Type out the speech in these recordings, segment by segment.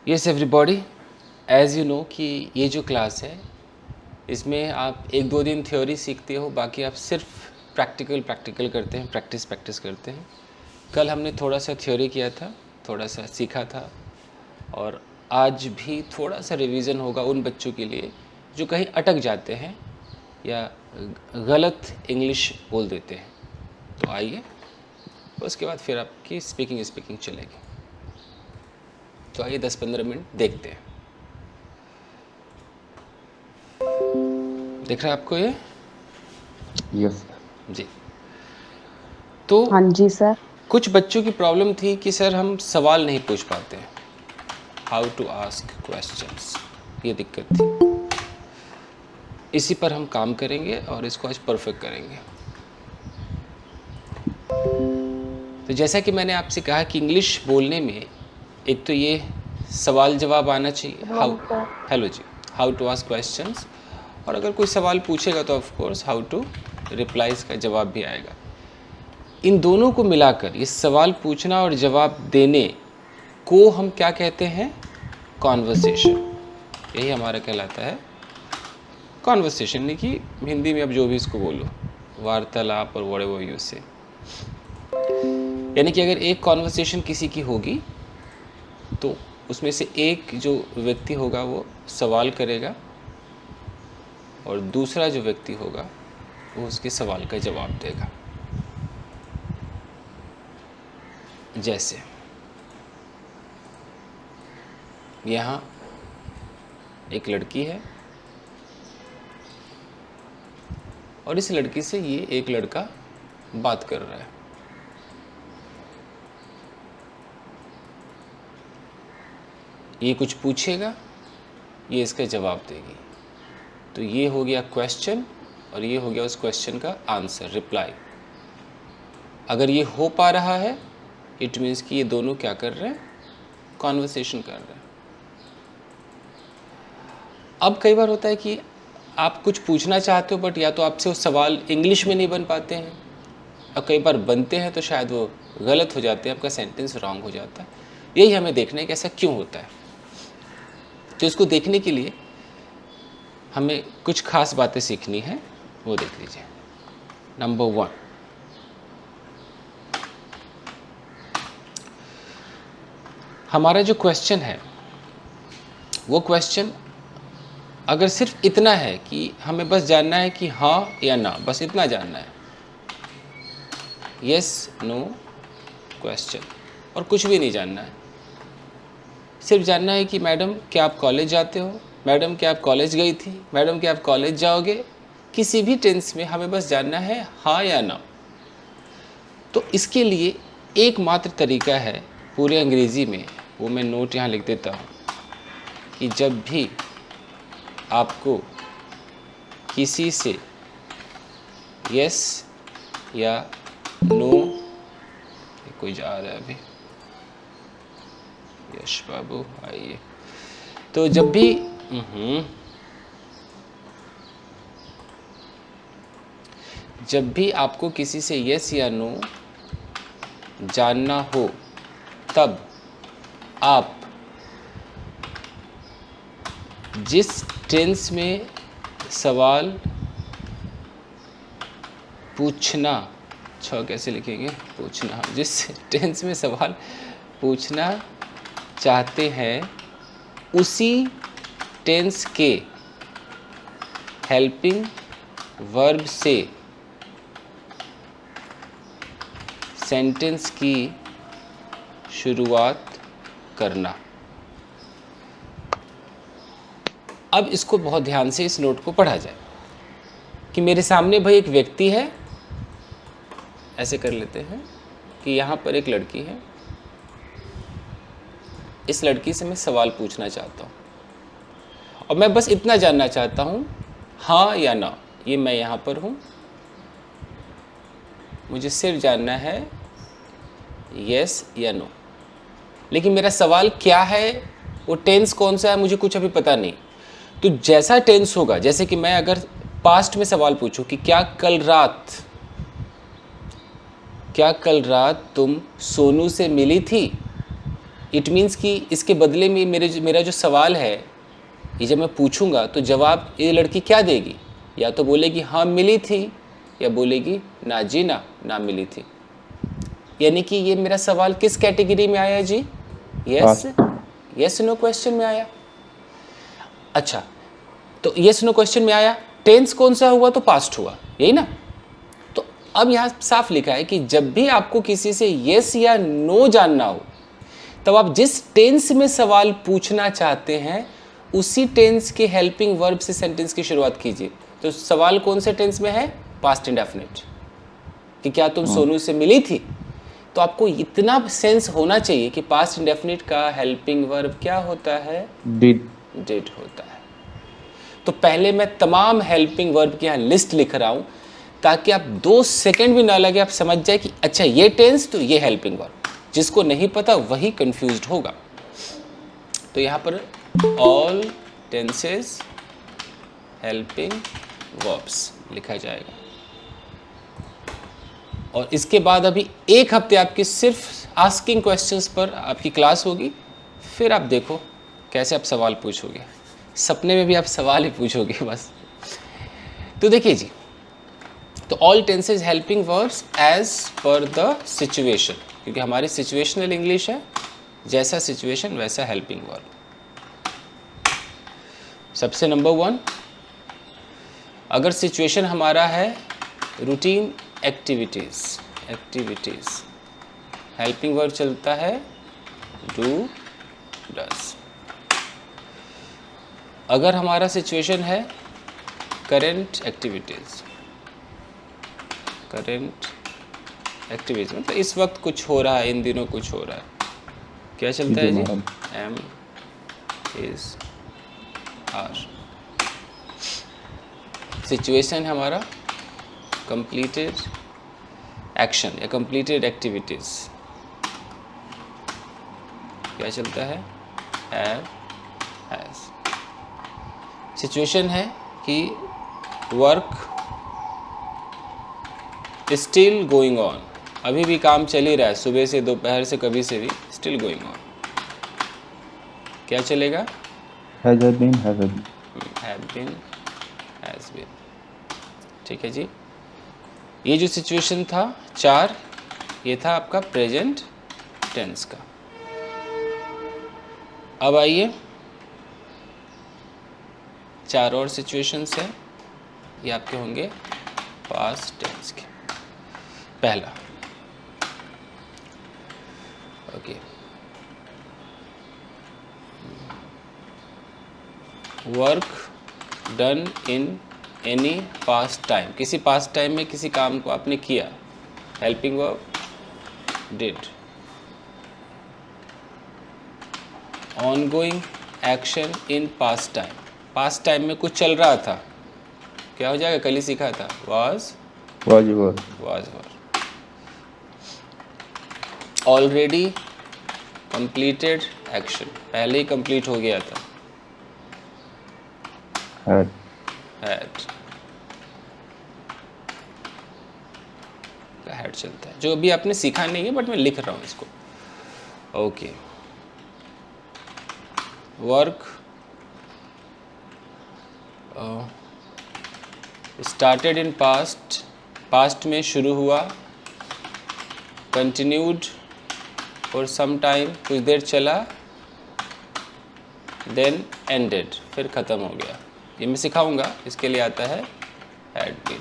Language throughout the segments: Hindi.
Yes everybody, as you know कि ये जो क्लास है इसमें आप 1-2 दिन थ्योरी सीखते हो, बाकी आप सिर्फ प्रैक्टिकल करते हैं, प्रैक्टिस करते हैं। कल हमने थोड़ा सा थ्योरी किया था, थोड़ा सा सीखा था, और आज भी थोड़ा सा रिवीजन होगा उन बच्चों के लिए जो कहीं अटक जाते हैं या गलत इंग्लिश बोल देते हैं। तो आइए, उसके बाद फिर आपकी स्पीकिंग चलेगी। तो आइए 10-15 मिनट देखते हैं। दिख रहा है आपको ये? यस जी। तो हाँ जी सर। कुछ बच्चों की प्रॉब्लम थी कि सर हम सवाल नहीं पूछ पाते हैं, हाउ टू आस्क क्वेश्चंस, ये दिक्कत थी। इसी पर हम काम करेंगे और इसको आज परफेक्ट करेंगे। तो जैसा कि मैंने आपसे कहा कि इंग्लिश बोलने में एक तो ये सवाल जवाब आना चाहिए, हाउ, हेलो जी, हाउ टू आस्क क्वेश्चंस, और अगर कोई सवाल पूछेगा तो of course how to reply, इसका जवाब भी आएगा। इन दोनों को मिलाकर ये सवाल पूछना और जवाब देने को हम क्या कहते हैं? कॉन्वर्सेशन। यही हमारा कहलाता है कॉन्वर्सेशन, नहीं कि हिंदी में अब जो भी इसको बोलो, वार्तालाप और व्हाटएवर यू से। यानी कि अगर एक कॉन्वर्सेशन किसी की होगी तो उसमें से एक जो व्यक्ति होगा वो सवाल करेगा और दूसरा जो व्यक्ति होगा वो उसके सवाल का जवाब देगा। जैसे यहाँ एक लड़की है और इस लड़की से ये एक लड़का बात कर रहा है। ये कुछ पूछेगा, ये इसका जवाब देगी। तो ये हो गया क्वेश्चन और ये हो गया उस क्वेश्चन का आंसर, रिप्लाई। अगर ये हो पा रहा है इट मीन्स कि ये दोनों क्या कर रहे हैं? कॉन्वर्सेशन कर रहे हैं। अब कई बार होता है कि आप कुछ पूछना चाहते हो बट या तो आपसे वो सवाल इंग्लिश में नहीं बन पाते हैं, और कई बार बनते हैं तो शायद वो गलत हो जाते हैं, आपका सेंटेंस रॉन्ग हो जाता है। यही हमें देखना है कि ऐसा क्यों होता है। तो इसको देखने के लिए हमें कुछ खास बातें सीखनी है, वो देख लीजिए। नंबर 1, हमारा जो क्वेश्चन है वो क्वेश्चन अगर सिर्फ इतना है कि हमें बस जानना है कि हाँ या ना, बस इतना जानना है, यस नो क्वेश्चन, और कुछ भी नहीं जानना है। सिर्फ जानना है कि मैडम क्या आप कॉलेज जाते हो, मैडम क्या आप कॉलेज गई थी, मैडम क्या आप कॉलेज जाओगे, किसी भी टेंस में हमें बस जानना है हाँ या ना। तो इसके लिए एकमात्र तरीका है पूरे अंग्रेज़ी में, वो मैं नोट यहाँ लिख देता हूँ, कि जब भी आपको किसी से यस या नो, कोई जा रहा है अभी, यश बाबू आइए। तो जब भी आपको किसी से यस या नो जानना हो तब आप जिस टेंस में सवाल पूछना, कैसे लिखेंगे, पूछना, जिस टेंस में सवाल पूछना चाहते हैं उसी टेंस के हेल्पिंग वर्ब से सेंटेंस की शुरुआत करना। अब इसको बहुत ध्यान से इस नोट को पढ़ा जाए कि मेरे सामने भाई एक व्यक्ति है, ऐसे कर लेते हैं कि यहाँ पर एक लड़की है, इस लड़की से मैं सवाल पूछना चाहता हूँ और मैं बस इतना जानना चाहता हूँ हाँ या ना। ये मैं यहाँ पर हूँ, मुझे सिर्फ जानना है यस या नो, लेकिन मेरा सवाल क्या है, वो टेंस कौन सा है, मुझे कुछ अभी पता नहीं। तो जैसा टेंस होगा, जैसे कि मैं अगर पास्ट में सवाल पूछूं कि क्या कल रात तुम सोनू से मिली थी, इट मीन्स कि इसके बदले में मेरा जो सवाल है ये जब मैं पूछूंगा तो जवाब ये लड़की क्या देगी, या तो बोलेगी हाँ मिली थी, या बोलेगी ना जी ना मिली थी। यानी कि ये मेरा सवाल किस कैटेगरी में आया जी? यस नो क्वेश्चन में आया। अच्छा, तो यस नो क्वेश्चन में आया, टेंस कौन सा हुआ? तो पास्ट हुआ, यही ना। तो अब यहाँ साफ लिखा है कि जब भी आपको किसी से यस या नो जानना हो, तब आप जिस टेंस में सवाल पूछना चाहते हैं उसी टेंस के हेल्पिंग वर्ब से सेंटेंस की शुरुआत कीजिए। तो सवाल कौन से टेंस में है? पास्ट इंडेफिनिट, कि क्या तुम सोनू से मिली थी। तो आपको इतना सेंस होना चाहिए कि पास्ट इंडेफिनिट का हेल्पिंग वर्ब क्या होता है? डिड होता है। तो पहले मैं तमाम हेल्पिंग वर्ब की यहाँ लिस्ट लिख रहा हूँ ताकि आप 2 सेकंड भी ना लगे, आप समझ जाए कि अच्छा ये टेंस तो ये हेल्पिंग वर्ब। जिसको नहीं पता वही कंफ्यूज्ड होगा। तो यहाँ पर ऑल टेंसेस हेल्पिंग वर्ब्स लिखा जाएगा। और इसके बाद अभी 1 हफ्ते आपकी सिर्फ आस्किंग क्वेश्चंस पर आपकी क्लास होगी। फिर आप देखो कैसे आप सवाल पूछोगे, सपने में भी आप सवाल ही पूछोगे बस। तो देखिए जी, तो all tenses helping verbs as per the situation, क्योंकि हमारी सिचुएशनल इंग्लिश है, जैसा सिचुएशन वैसा हेल्पिंग वर्ब। सबसे नंबर 1, अगर सिचुएशन हमारा है रूटीन एक्टिविटीज़, हेल्पिंग वर्ब चलता है डू डज। अगर हमारा सिचुएशन है करेंट एक्टिविटीज़, मतलब इस वक्त कुछ हो रहा है, इन दिनों कुछ हो रहा है, क्या चलता है जी? Am is are. सिचुएशन हमारा कंप्लीटेड एक्शन या कंप्लीटेड एक्टिविटीज़, क्या चलता है? Have, has. सिचुएशन है कि वर्क स्टिल गोइंग ऑन, अभी भी काम चल ही रहा है, सुबह से दोपहर से कभी से भी, स्टिल गोइंग ऑन, क्या चलेगा? Has been, has been. ठीक है जी। ये जो सिचुएशन था 4, ये था आपका प्रेजेंट टेंस का। अब आइए 4 और सिचुएशंस हैं, ये आपके होंगे पास्ट टेंस के। पहला, okay, work done in any past time, किसी पास्ट टाइम में किसी काम को आपने किया, helping verb did. Ongoing action in past time, past time में कुछ चल रहा था, क्या हो जाएगा? कल ही सीखा था, वाज। ऑलरेडी कंप्लीटेड एक्शन, पहले ही कंप्लीट हो गया था, हैड। हैड चलता है, जो अभी आपने सीखा नहीं है बट मैं लिख रहा हूँ इसको। Okay, work started in past, past में शुरू हुआ, कंटिन्यूड फॉर सम टाइम, कुछ देर चला, देन एंडेड, फिर ख़त्म हो गया। ये मैं सिखाऊंगा, इसके लिए आता है हैड बीन।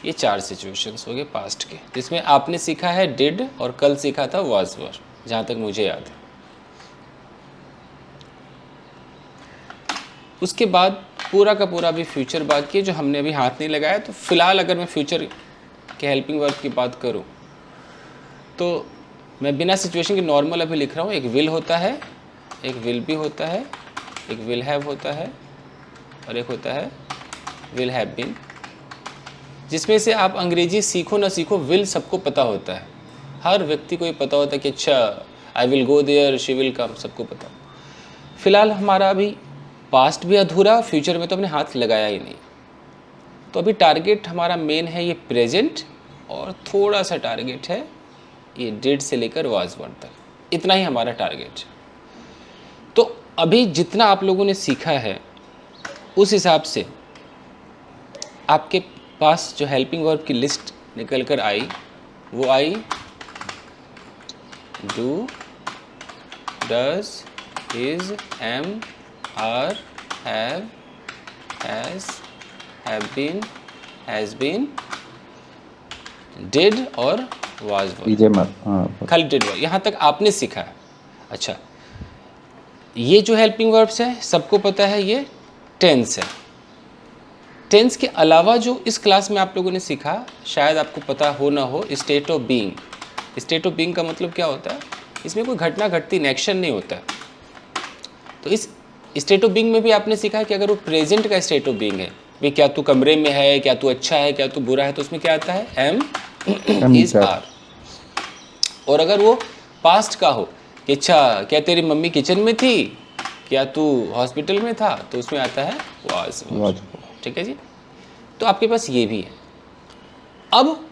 ये 4 सिचुएशंस हो गए पास्ट के, जिसमें आपने सीखा है डिड और कल सीखा था वाज वर, जहाँ तक मुझे याद है। उसके बाद पूरा का पूरा भी फ्यूचर बाकी है, जो हमने अभी हाथ नहीं लगाया। तो फिलहाल अगर मैं फ्यूचर के हेल्पिंग वर्ब की बात करूं तो मैं बिना सिचुएशन के नॉर्मल अभी लिख रहा हूं। एक विल होता है, एक विल भी होता है, एक विल हैव होता है, और एक होता है विल हैव बीन। जिसमें से आप अंग्रेजी सीखो ना सीखो, विल सबको पता होता है, हर व्यक्ति को ये पता होता है कि अच्छा I will go there, she will come, सबको पता। फिलहाल हमारा अभी पास्ट भी अधूरा, फ्यूचर में तो हमने हाथ लगाया ही नहीं। तो अभी टारगेट हमारा मेन है ये प्रेजेंट, और थोड़ा सा टारगेट है ये डिड से लेकर वाज वर तक। इतना ही हमारा टारगेट। तो अभी जितना आप लोगों ने सीखा है उस हिसाब से आपके पास जो हेल्पिंग वर्ब की लिस्ट निकल कर आई वो I do, does, is, am, are, have, has been, did और वाज वर्ब। खाली डिड वर्ब, यहाँ तक आपने सीखा है। अच्छा, ये जो हेल्पिंग वर्ब्स है सबको पता है ये टेंस है। टेंस के अलावा जो इस क्लास में आप लोगों ने सीखा शायद आपको पता हो ना हो, state of being. State of being का मतलब क्या होता है? इसमें कोई घटना घटती नहीं, एक्शन नहीं होता। तो इस स्टेट ऑफ बीइंग में भी आपने सीखा कि अगर वो प्रेजेंट का स्टेट ऑफ बीइंग है, भाई क्या तू कमरे में है, क्या तू अच्छा है, क्या तू बुरा है, तो उसमें क्या आता है? Am, is, are. और अगर वो पास्ट का हो कि अच्छा क्या तेरी मम्मी किचन में थी, क्या तू हॉस्पिटल में था, तो उसमें आता है वाज। ठीक है जी। तो आपके पास ये भी है। अब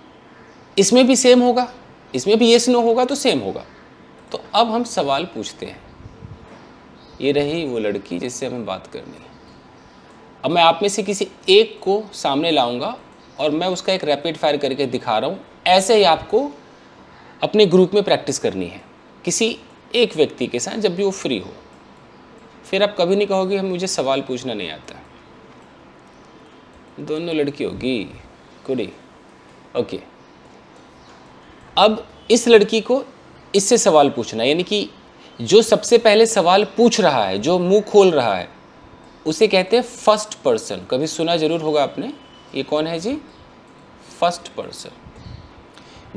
इसमें भी सेम होगा, इसमें भी येस नो होगा तो सेम होगा। तो अब हम सवाल पूछते हैं। ये रही वो लड़की जिससे हमें बात करनी है। अब मैं आप में से किसी एक को सामने लाऊंगा और मैं उसका एक रैपिड फायर करके दिखा रहा हूँ। ऐसे ही आपको अपने ग्रुप में प्रैक्टिस करनी है किसी एक व्यक्ति के साथ जब भी वो फ्री हो। फिर आप कभी नहीं कहोगे हम मुझे सवाल पूछना नहीं आता। दोनों लड़की होगी कुड़ी। ओके, अब इस लड़की को इससे सवाल पूछना, यानी कि जो सबसे पहले सवाल पूछ रहा है, जो मुंह खोल रहा है, उसे कहते हैं फर्स्ट पर्सन। कभी सुना जरूर होगा आपने। ये कौन है जी? First person.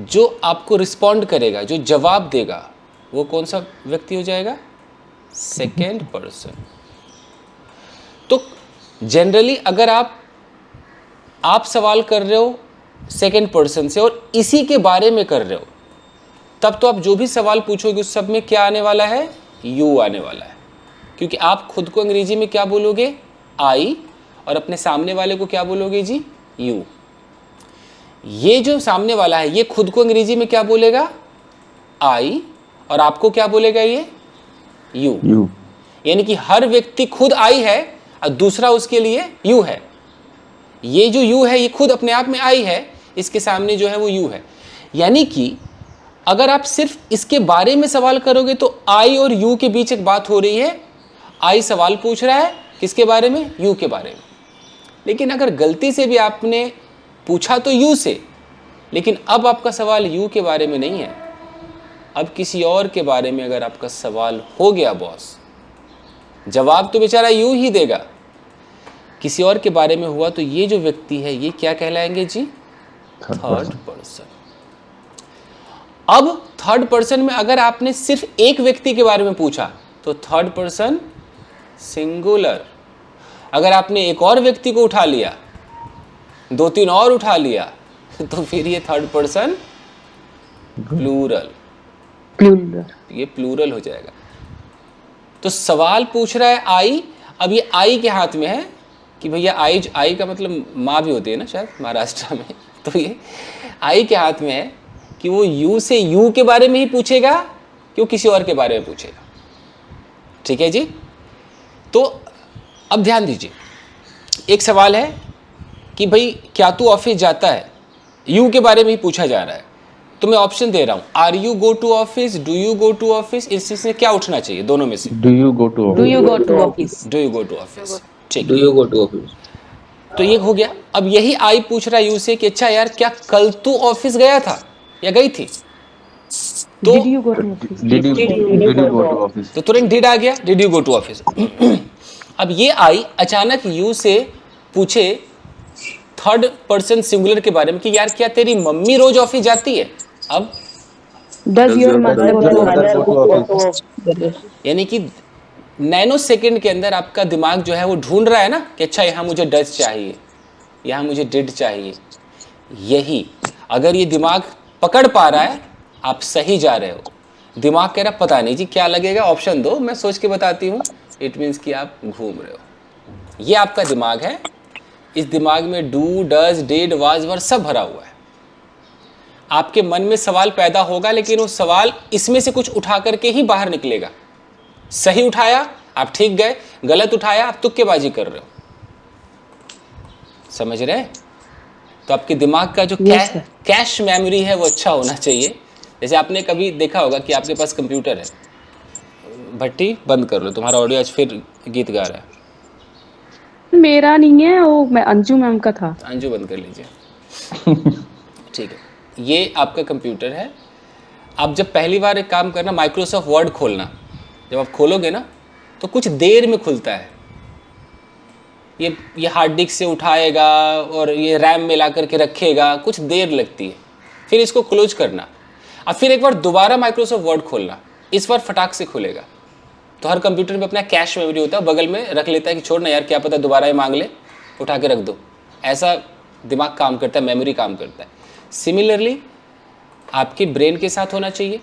जो आपको रिस्पॉन्ड करेगा, जो जवाब देगा, वो कौन सा व्यक्ति हो जाएगा? Second person. तो जनरली अगर आप सवाल कर रहे हो सेकेंड पर्सन से और इसी के बारे में कर रहे हो, तब तो आप जो भी सवाल पूछोगे उस सब में क्या आने वाला है? यू आने वाला है। क्योंकि आप खुद को अंग्रेजी में क्या बोलोगे? आई, और अपने सामने वाले को क्या बोलोगे जी? यू। ये जो सामने वाला है ये खुद को अंग्रेजी में क्या बोलेगा? आई, और आपको क्या बोलेगा ये? यू। यानी कि हर व्यक्ति खुद आई है और दूसरा उसके लिए यू है। ये जो यू है ये खुद अपने आप में आई है, इसके सामने जो है वो यू है। यानी कि अगर आप सिर्फ इसके बारे में सवाल करोगे तो आई और यू के बीच एक बात हो रही है। आई सवाल पूछ रहा है किसके बारे में? यू के बारे में। लेकिन अगर गलती से भी आपने पूछा तो यू से, लेकिन अब आपका सवाल यू के बारे में नहीं है, अब किसी और के बारे में अगर आपका सवाल हो गया बॉस, जवाब तो बेचारा यू ही देगा, किसी और के बारे में हुआ तो ये जो व्यक्ति है ये क्या कहलाएंगे जी? Third person. अब थर्ड पर्सन में अगर आपने सिर्फ एक व्यक्ति के बारे में पूछा तो थर्ड पर्सन सिंगुलर। अगर आपने एक और व्यक्ति को उठा लिया, दो तीन और उठा लिया, तो फिर ये थर्ड पर्सन प्लूरल। ये प्लूरल हो जाएगा। तो सवाल पूछ रहा है आई। अब ये आई के हाथ में है कि भैया आई का मतलब माँ भी होती है ना शायद महाराष्ट्र में, तो ये आई के हाथ में है कि वो यू से यू के बारे में ही पूछेगा कि वो किसी और के बारे में पूछेगा। ठीक है जी। तो अब ध्यान दीजिए, एक सवाल है कि भाई क्या तू ऑफिस जाता है, यू के बारे में ही पूछा जा रहा है। तो मैं ऑप्शन दे रहा हूं, are you go to office, do you go to office. इसमें क्या उठना चाहिए दोनों में से? Do you go to office. Do you go to office. ठीक, do you go to office. तो ये हो गया। अब यही आई पूछ रहा है यू से कि अच्छा यार क्या कल तू ऑफिस गया था या गई थी? तो did you go to office. तो तुरंत डिड आ गया, did you go to office. अब ये आई अचानक यू से पूछे थर्ड पर्सन सिंगुलर के बारे में कि यार क्या तेरी मम्मी रोज ऑफिस जाती है? अब Does your mother go to office? यानी कि नैनो सेकंड के अंदर आपका दिमाग जो है वो ढूंढ रहा है ना कि अच्छा यहाँ मुझे डज चाहिए, यहाँ मुझे डिड चाहिए। यही अगर ये दिमाग पकड़ पा रहा है आप सही जा रहे हो। दिमाग कह रहा पता नहीं जी क्या लगेगा, ऑप्शन दो मैं सोच के बताती हूँ, इट मीन्स कि आप घूम रहे हो। ये आपका दिमाग है। इस दिमाग में डू, डज, डिड, वाज, वर सब भरा हुआ है। आपके मन में सवाल पैदा होगा, लेकिन वो सवाल इसमें से कुछ उठा करके ही बाहर निकलेगा। सही उठाया आप ठीक गए, गलत उठाया आप तुक्केबाजी कर रहे हो। समझ रहे हैं? तो आपके दिमाग का जो कैश मेमोरी है वो अच्छा होना चाहिए। जैसे आपने कभी देखा होगा कि आपके पास कंप्यूटर है, भट्टी बंद कर लो, तुम्हारा ऑडियो आज फिर गीत गा रहा है। मेरा नहीं है वो, मैं अंजू मैम का था। अंजू बंद कर लीजिए। ठीक है, ये आपका कंप्यूटर है। आप जब पहली बार एक काम करना, माइक्रोसॉफ्ट वर्ड खोलना, जब आप खोलोगे ना तो कुछ देर में खुलता है। ये हार्ड डिस्क से उठाएगा और ये रैम में ला करके रखेगा, कुछ देर लगती है। फिर इसको क्लोज करना, अब फिर एक बार दोबारा माइक्रोसॉफ्ट वर्ड खोलना, इस बार फटाक से खुलेगा। तो हर कंप्यूटर में अपना कैश मेमोरी होता है, बगल में रख लेता है कि छोड़ ना यार, क्या पता दोबारा ये मांग ले, उठा के रख दो। ऐसा दिमाग काम करता है, मेमोरी काम करता है। सिमिलरली आपकी ब्रेन के साथ होना चाहिए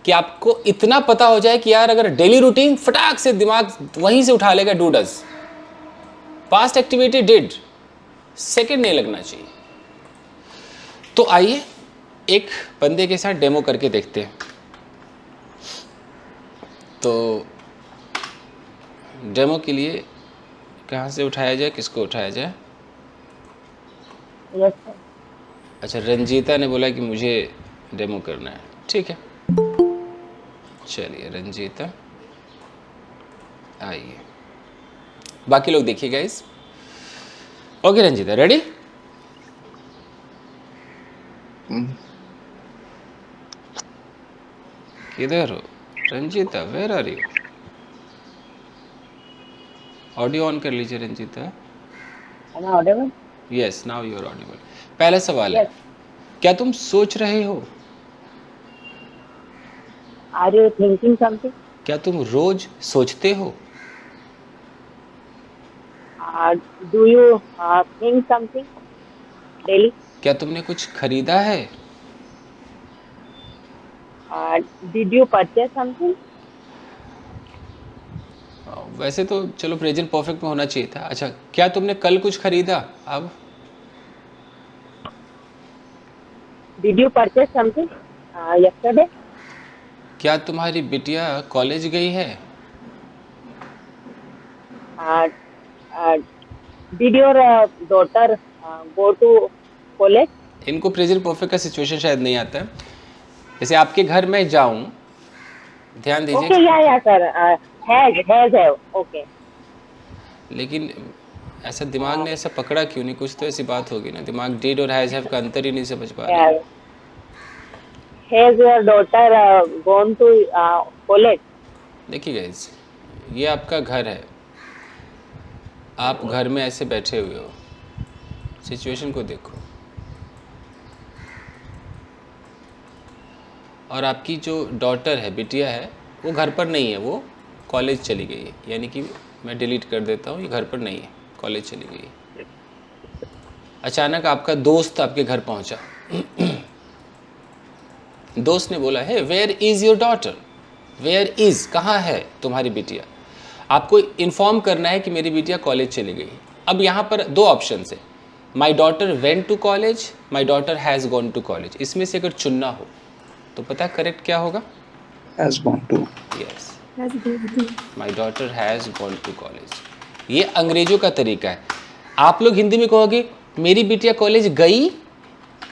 कि आपको इतना पता हो जाए कि यार अगर डेली रूटीन, फटाक से दिमाग वहीं से उठा लेगा, do does, past activity did, second नहीं लगना चाहिए। तो आइए एक बंदे के साथ डेमो करके देखते हैं। तो डेमो के लिए कहाँ से उठाया जाए, किसको उठाया जाए? Yes sir. अच्छा, रंजीता ने बोला कि मुझे डेमो करना है, ठीक है, चलिए रंजीता आइए, बाकी लोग देखिए गाइस। Okay Ranjita, ready? किधर हो Ranjita, where are you? Audio on कर लीजिए Ranjita. Am I audible? Yes, now you are audible. पहला सवाल है, क्या तुम सोच रहे हो? Are you thinking something? क्या तुम रोज सोचते हो? Do you think something daily? क्या तुमने कुछ खरीदा है? Did you purchase something? वैसे तो चलो प्रेजेंट परफेक्ट में होना चाहिए था। अच्छा, क्या तुमने कल कुछ खरीदा? अब Did you purchase something yesterday? क्या तुम्हारी बिटिया कॉलेज गई है? Did your daughter go to college? इनको प्रेजेंट परफेक्ट का सिचुएशन शायद नहीं आता है। जैसे आपके घर में जाऊं, ध्यान Okay, दीजिए, yeah, sir. Have. Okay. लेकिन ऐसा दिमाग ने ऐसा पकड़ा क्यों नहीं? कुछ तो ऐसी बात होगी ना, दिमाग डिड और हैज हैव का अंतर ही नहीं समझ पा रहा है। Yeah. Has your daughter gone to college? देखिए गाइस, ये आपका घर है, आप घर में ऐसे बैठे हुए हो, सिचुएशन को देखो, और आपकी जो डॉटर है, बिटिया है, वो घर पर नहीं है, वो कॉलेज चली गई है। यानी कि मैं डिलीट कर देता हूँ, ये घर पर नहीं है, कॉलेज चली गई है। अचानक आपका दोस्त आपके घर पहुँचा। दोस्त ने बोला है, where is your daughter? Where is, कहाँ है तुम्हारी बिटिया? आपको इन्फॉर्म करना है कि मेरी बिटिया कॉलेज चली गई। अब यहाँ पर दो ऑप्शन है, my daughter went to college, my daughter has gone to college. इसमें से अगर चुनना हो तो पता है करेक्ट क्या होगा? Has gone to. Yes, my daughter has gone to college. ये अंग्रेजों का तरीका है। आप लोग हिंदी में कहोगे मेरी बिटिया कॉलेज गई,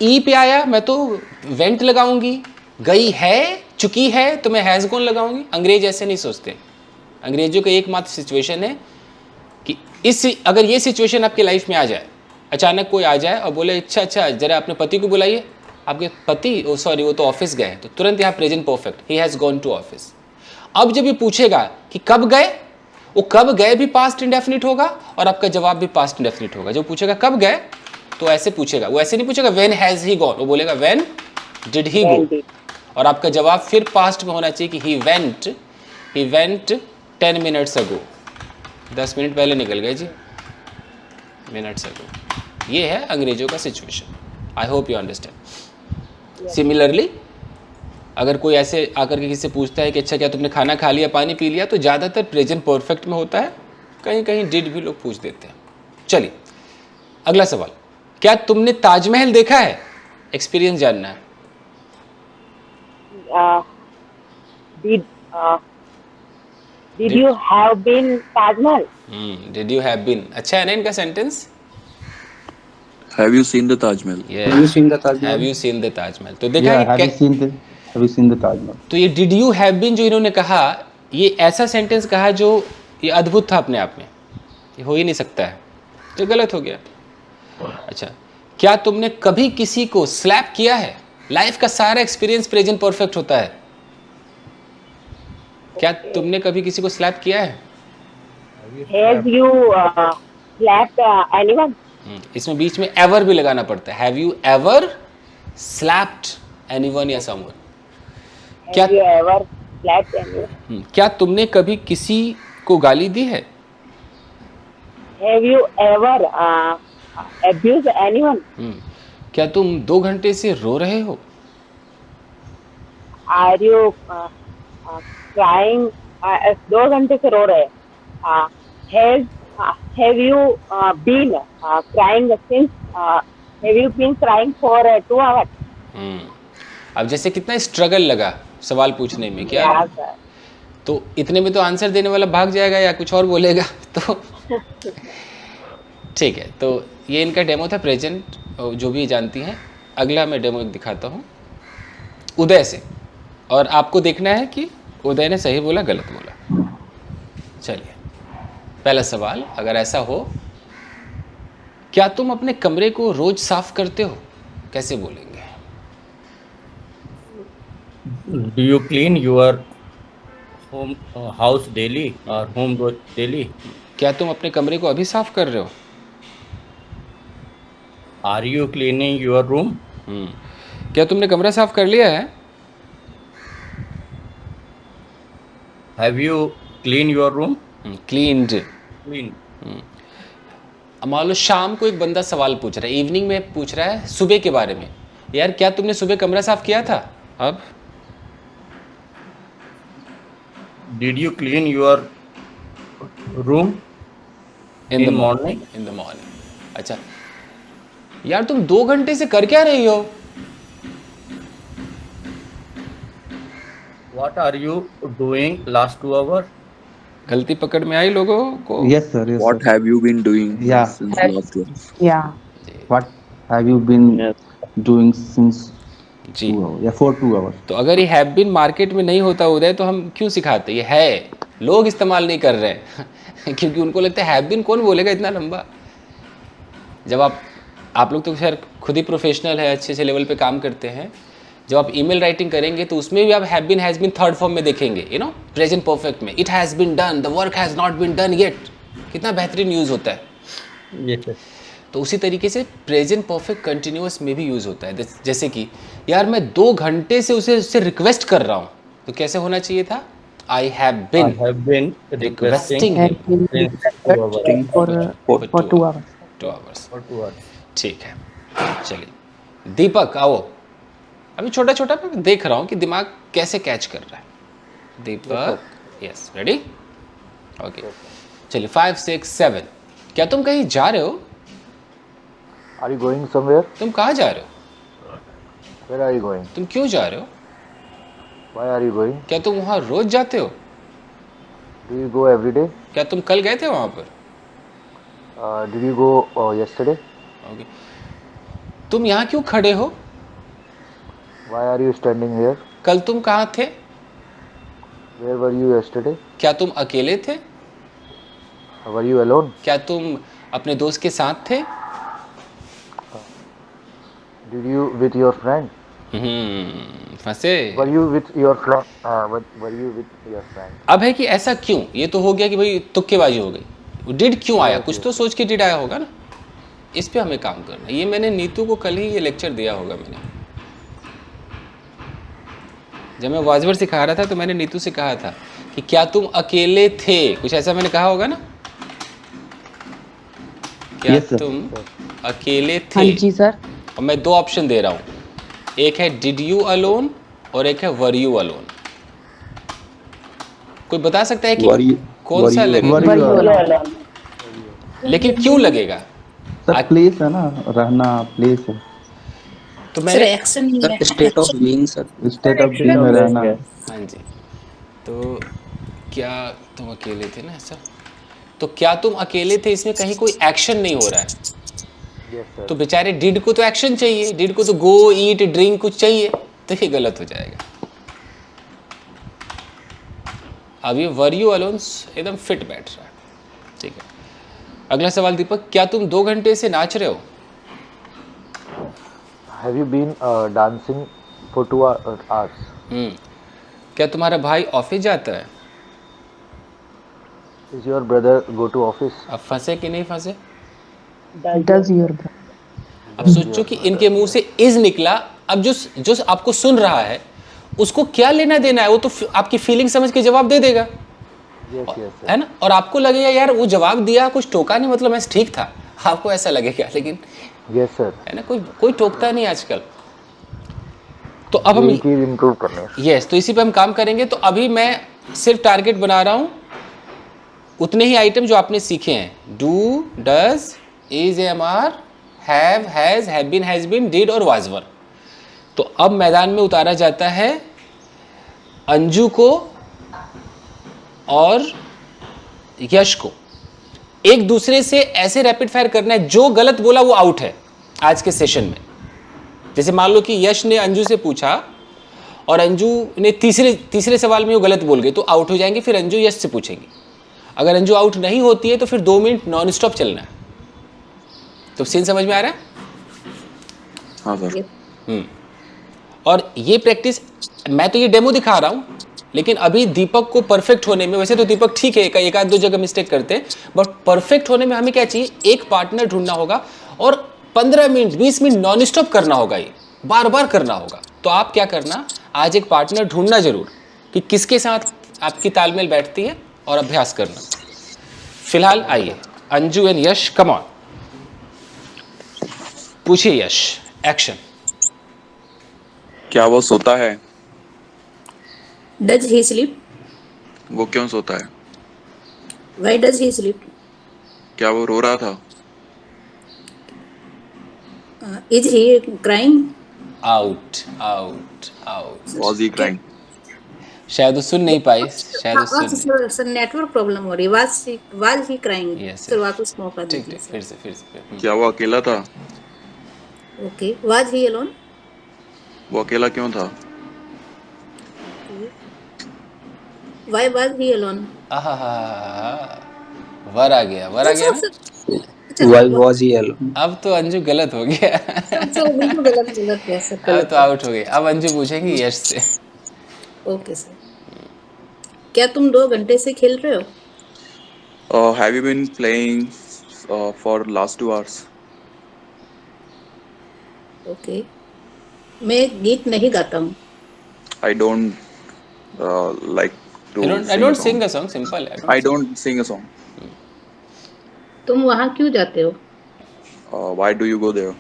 ई पे आया, मैं तो वेंट लगाऊंगी, गई है, चुकी है तो मैं हैज़ गॉन लगाऊंगी। अंग्रेज ऐसे नहीं सोचते। अंग्रेजों का एकमात्र सिचुएशन है कि अगर ये सिचुएशन आपकी लाइफ में आ जाए, अचानक कोई आ जाए और बोले अच्छा जरा अपने पति को बुलाइए, आपके पति वो तो ऑफिस गए, तो तुरंत यहाँ present perfect, he has gone to office. अब जब ये पूछेगा कि कब गए, वो कब गए भी पास्ट इंडेफिनिट होगा और आपका जवाब भी पास्ट इंडेफिनिट होगा। जब पूछेगा कब गए तो ऐसे पूछेगा, वो ऐसे नहीं पूछेगा व्हेन हैज़ ही गॉन, वो बोलेगा व्हेन डिड ही गो, और आपका जवाब फिर पास्ट में होना चाहिए कि he went 10 minutes ago, 10 minute पहले निकल गए जी, मिनट्स अगो। ये है अंग्रेजों का situation. I hope you understand. Similarly अगर कोई ऐसे आकर के किसी से पूछता है कि अच्छा क्या तुमने खाना खा लिया, पानी पी लिया, तो ज़्यादातर प्रेजेंट परफेक्ट में होता है, कहीं कहीं डिड भी लोग पूछ देते हैं। चलिए अगला सवाल, क्या तुमने ताजमहल देखा है? एक्सपीरियंस जानना है। Did did you have been Taj Mahal? Did you have been, अच्छा है ना इनका sentence. Have you seen the Taj Mahal? Have you seen the Taj have Mahal? You seen the Taj Mahal. तो देखा Yeah, कि have you seen the Taj Mahal? तो ये डिड यू हैव बीन जो इन्होंने कहा, ये ऐसा सेंटेंस कहा जो ये अद्भुत था अपने आप में, ये हो ही नहीं सकता है, तो गलत हो गया। अच्छा, क्या तुमने कभी किसी को स्लैप किया है? लाइफ का सारा एक्सपीरियंस प्रेजेंट परफेक्ट होता है। क्या तुमने कभी किसी को स्लैप किया है? Have you slapped anyone? इसमें बीच में एवर भी लगाना पड़ता है। Have you ever slapped anyone या समवन? क्या Have you ever slapped anyone? क्या तुमने कभी किसी को गाली दी है? Have you ever abused anyone? क्या तुम 2 घंटे से रो रहे हो? Are you crying? 2 घंटे से रो रहे हैं। Have you been crying since? Have you been crying for 2 hours? अब जैसे कितना स्ट्रगल लगा सवाल पूछने में, क्या Yeah, sir. तो इतने में तो आंसर देने वाला भाग जाएगा या कुछ और बोलेगा तो ठीक है। तो ये इनका डेमो था प्रेजेंट, जो भी जानती हैं। अगला मैं डेमो एक दिखाता हूँ उदय से, और आपको देखना है कि उदय ने सही बोला गलत बोला। चलिए, पहला सवाल अगर ऐसा हो, क्या तुम अपने कमरे को रोज साफ करते हो? कैसे बोलेंगे? Do you clean your home house daily or home daily? क्या तुम अपने कमरे को अभी साफ कर रहे हो? Are you cleaning your room? क्या तुमने कमरा साफ कर लिया है? Have you cleaned your room? Cleaned. Clean. मान लो शाम को एक बंदा सवाल पूछ रहा है, इवनिंग में पूछ रहा है सुबह के बारे में, यार क्या तुमने सुबह कमरा साफ किया था? अब Did you clean your room in the in morning? In the morning. अच्छा, यार तुम 2 घंटे से कर क्या रही हो? What are you doing last 2 hours? गलती पकड़ में आई लोगों को? Yes, sir. Yes, What sir. have you been doing Yeah. since last week? Yeah. What have you been doing since ji. 2 hours? Yeah, for 2 hours. तो अगर ये हैव बीन मार्केट में नहीं होता उदय तो हम क्यों सिखाते? ये है, लोग इस्तेमाल नहीं कर रहे हैं क्योंकि उनको लगता है हैव बीन कौन बोलेगा इतना लंबा। जब आप लोग तो खैर खुद ही प्रोफेशनल है, अच्छे लेवल पे काम करते हैं। जब आप ईमेल राइटिंग करेंगे तो उसमें भी आप have been has been third form में देखेंगे, यू नो, प्रेजेंट परफेक्ट में it has been done, the work has not been done yet. कितना बेहतरीन यूज़ होता है। Yes, sir. तो उसी तरीके से प्रेजेंट परफेक्ट कंटिन्यूअस में भी यूज़ होता है। जैसे कि यार मैं 2 घंटे से उससे रिक्वेस्ट कर रहा हूँ, तो कैसे होना चाहिए था? I have I been have been requesting requesting Have been since 2 hours. for 2 hours. 2 hours. For 2 hours. ठीक है, चलिए दीपक आओ। अभी छोटा छोटा मैं देख रहा हूँ कि दिमाग कैसे कैच कर रहा है। दीपक, यस, रेडी? ओके, चलिए 5, 6, 7। क्या तुम कहीं जा रहे हो? Are you going somewhere? तुम कहाँ जा रहे हो? Where are you going? तुम क्यों जा रहे हो? Why are you going? क्या तुम वहाँ रोज जाते हो? Do you go every day? क्या तुम कल गए थे वहाँ पर? Did you go yesterday? Okay, तुम यहाँ क्यों खड़े हो? Why are you standing here? कल तुम कहाँ थे? Where were you yesterday? क्या तुम अकेले थे? Were you alone? क्या तुम अपने दोस्त के साथ थे? Did you with your friend? फंसे। Were you with your friend? Were you with your friend? अब है कि ऐसा क्यों? ये तो हो गया कि भाई तुक्केबाजी हो गई। डिड क्यों आया? कुछ तो सोच के डिड आया होगा ना। इस पे हमें काम करना है। ये मैंने नीतू को कल ही ये लेक्चर दिया होगा मैंने। जब मैं वॉइस वर्ड सिखा रहा था तो मैंने नीतू से कहा था कि क्या तुम अकेले थे? कुछ ऐसा मैंने कहा होगा ना। क्या Yes, sir. तुम अकेले हाँ थे? जी सर। और मैं 2 ऑप्शन दे रहा हूँ, एक है डिड यू अलोन और एक है वर यू अलोन। कोई बता सकता है कि Were you- कौन सा लगेगा? Were you Were you alone? लेकिन क्यों लगेगा? सर प्लेस है ना, रहना प्लेस है। तो सर मैंने एक्शन नहीं है, state of being sir, state of being में रहना। हाँ जी, तो क्या तुम अकेले थे ना ऐसा? तो क्या तुम अकेले थे, इसमें कहीं कोई एक्शन नहीं हो रहा है। Yes, sir. तो बेचारे डिड को तो एक्शन चाहिए, डिड को तो गो ईट ड्रिंक कुछ चाहिए, तो ये गलत हो जाएगा। अब ये वर यू अलोन एकदम फिट बैठ रहा है। ठीक है, अगला सवाल दीपक, क्या तुम 2 घंटे से नाच रहे हो? Have you been dancing for 2 hours? क्या तुम्हारा भाई ऑफिस जाता है? Is your brother go to office? अब फंसे कि नहीं फंसे? Does your अब सोचो कि इनके मुंह से इज निकला, अब जो जो आपको सुन रहा है उसको क्या लेना देना है, वो तो आपकी फीलिंग समझ के जवाब दे देगा, Yes, yes, sir. है ना। और आपको लगेगा यार वो जवाब दिया, कुछ टोका नहीं, मतलब मैं ठीक था, आपको ऐसा लगेगा, लेकिन Yes, sir. है ना, कोई टोकता नहीं आजकल। तो अब हम ये चीज इम्प्रूव करनी है। यस, तो इसी पे हम काम करेंगे। तो अभी मैं सिर्फ टारगेट बना रहा हूँ, उतने ही आइटम जो आपने सीखे हैं, do, does, is, am, are, have, has, have been, has been, did और वाज वर। तो अब मैदान में उतारा जाता है अंजू को और यश को। एक दूसरे से ऐसे रैपिड फायर करना है, जो गलत बोला वो आउट है आज के सेशन में। जैसे मान लो कि यश ने अंजू से पूछा और अंजू ने तीसरे सवाल में वो गलत बोल गए, तो आउट हो जाएंगे, फिर अंजू यश से पूछेंगी। अगर अंजू आउट नहीं होती है तो फिर 2 मिनट नॉन स्टॉप चलना है। तो सीन समझ में आ रहा है? हाँ सर। और ये प्रैक्टिस, मैं तो ये डेमो दिखा रहा हूँ, लेकिन अभी दीपक को परफेक्ट होने में, वैसे तो दीपक ठीक है, एक आध 2 जगह मिस्टेक करते हैं, बट परफेक्ट होने में हमें क्या चाहिए, एक पार्टनर ढूंढना होगा और 15 मिनट 20 मिनट नॉन स्टॉप करना होगा, ये बार बार करना होगा। तो आप क्या करना, आज एक पार्टनर ढूंढना जरूर कि किसके साथ आपकी तालमेल बैठती है, और अभ्यास करना। फिलहाल आइए, Anju and Yash, come on, पूछिए यश, एक्शन। क्या वो सोता है? Does he sleep? वो क्यों सोता है? Why does he sleep? क्या वो रो रहा था? Is he crying? Out out out. Was he crying? शायद वो सुन नहीं पाई, शायद वो सुन। सर नेटवर्क प्रॉब्लम हो रही है। Was he crying? Yes, sir yes. वापस मौका ठीक दीजिए ठीक, फिर से। क्या वो अकेला था? Okay, was he alone? वो अकेला क्यों था? Why was he alone? Were आ गया ना। Why was he alone? अब तो अंजू गलत हो गया। गलत है सर, अब तो आउट हो गई। अब अंजू पूछेंगी यश से। ओके सर, क्या तुम 2 घंटे से खेल रहे हो? Have you been playing for last 2 hours? Okay, मैं गीत नहीं गाता हूँ। I don't like to I don't sing a song, simple है। I don't sing a song. तुम वहाँ क्यों जाते हो? Why do you go there?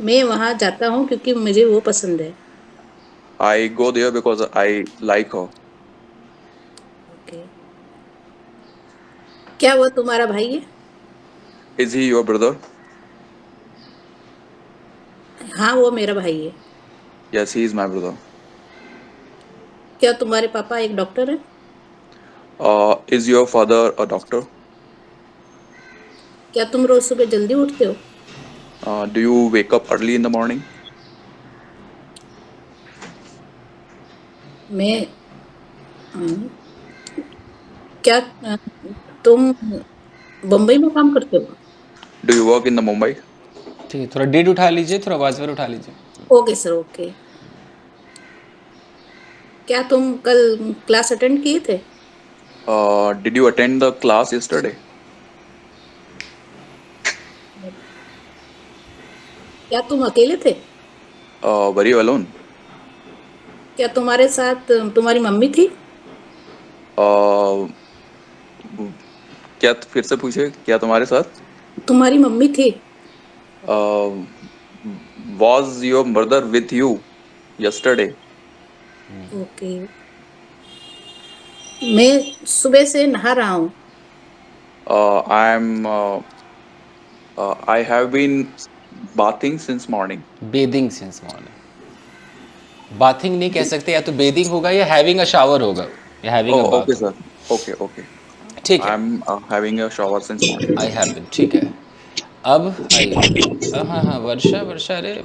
मैं वहाँ जाता हूँ क्योंकि मुझे वो पसंद है। I go there because I like her. Okay, क्या वो तुम्हारा भाई है? Is he your brother? हाँ, वो मेरा भाई है। Yes, he is my brother. क्या तुम्हारे पापा एक डॉक्टर है? Is your father a doctor? क्या तुम रोज सुबह जल्दी उठते हो? Do you wake up early in the morning? मैं क्या तुम बम्बई में काम करते हो? Do you work in the Mumbai? ठीक है, थोड़ा डिड उठा लीजिए, थोड़ा वाजवर उठा लीजिए। Okay sir, okay. क्या तुम कल क्लास अटेंड किए थे? Did you attend the class yesterday? क्या तुम अकेले थे? Were you alone? क्या तुम्हारे साथ तुम्हारी मम्मी थी? क्या फिर से पूछे, क्या तुम्हारे साथ? तुम्हारी मम्मी थी? Was your mother with you yesterday? Okay, मैं सुबह से नहा रहा हूँ। I have been bathing since morning. Bathing since morning. Bathing नहीं कह सकते, या तो बेदिंग होगा या हैविंग अ शावर होगा या having a Oh, bath okay, होगा। sir. Okay, okay. ठीक है, I'm having a shower since morning. I have been, ठीक है। अब आइए, हाँ हाँ, वर्षा वर्षा, अरे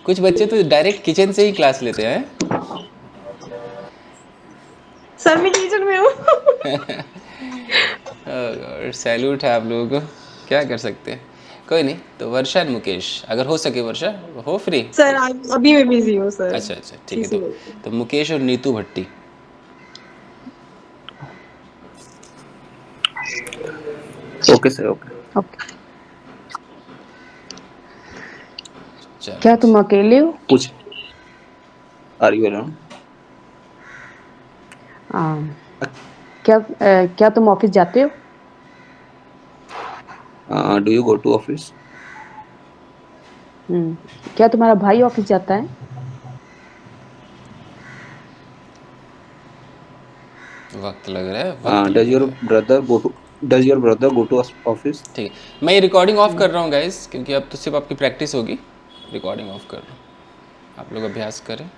कुछ बच्चे तो डायरेक्ट किचन से ही क्लास लेते हैं। सर मैं किचन में हूँ। सैल्यूट है आप लोगों को, क्या कर सकते हैं। कोई नहीं, तो वर्षा एंड मुकेश, अगर हो सके वर्षा हो फ्री। सर अभी मैं बिजी हूँ सर। अच्छा अच्छा, ठीक है। सीसी बोलते तो मुकेश और Neetu Bhatti. Okay sir, okay. Okay. चलो, क्या तुम अकेले हो? कुछ आर यू अलोन? क्या तुम ऑफिस जाते हो? Do you go to office? क्या तुम्हारा भाई ऑफिस जाता है? वक्त लग रहा है, वक्त डज लग योर रहा है। Brother go to office? ठीक है, मैं ये रिकॉर्डिंग ऑफ कर रहा हूँ गाइस, क्योंकि अब तो सिर्फ आपकी प्रैक्टिस होगी। रिकॉर्डिंग ऑफ कर रहा हूँ, आप लोग अभ्यास करें।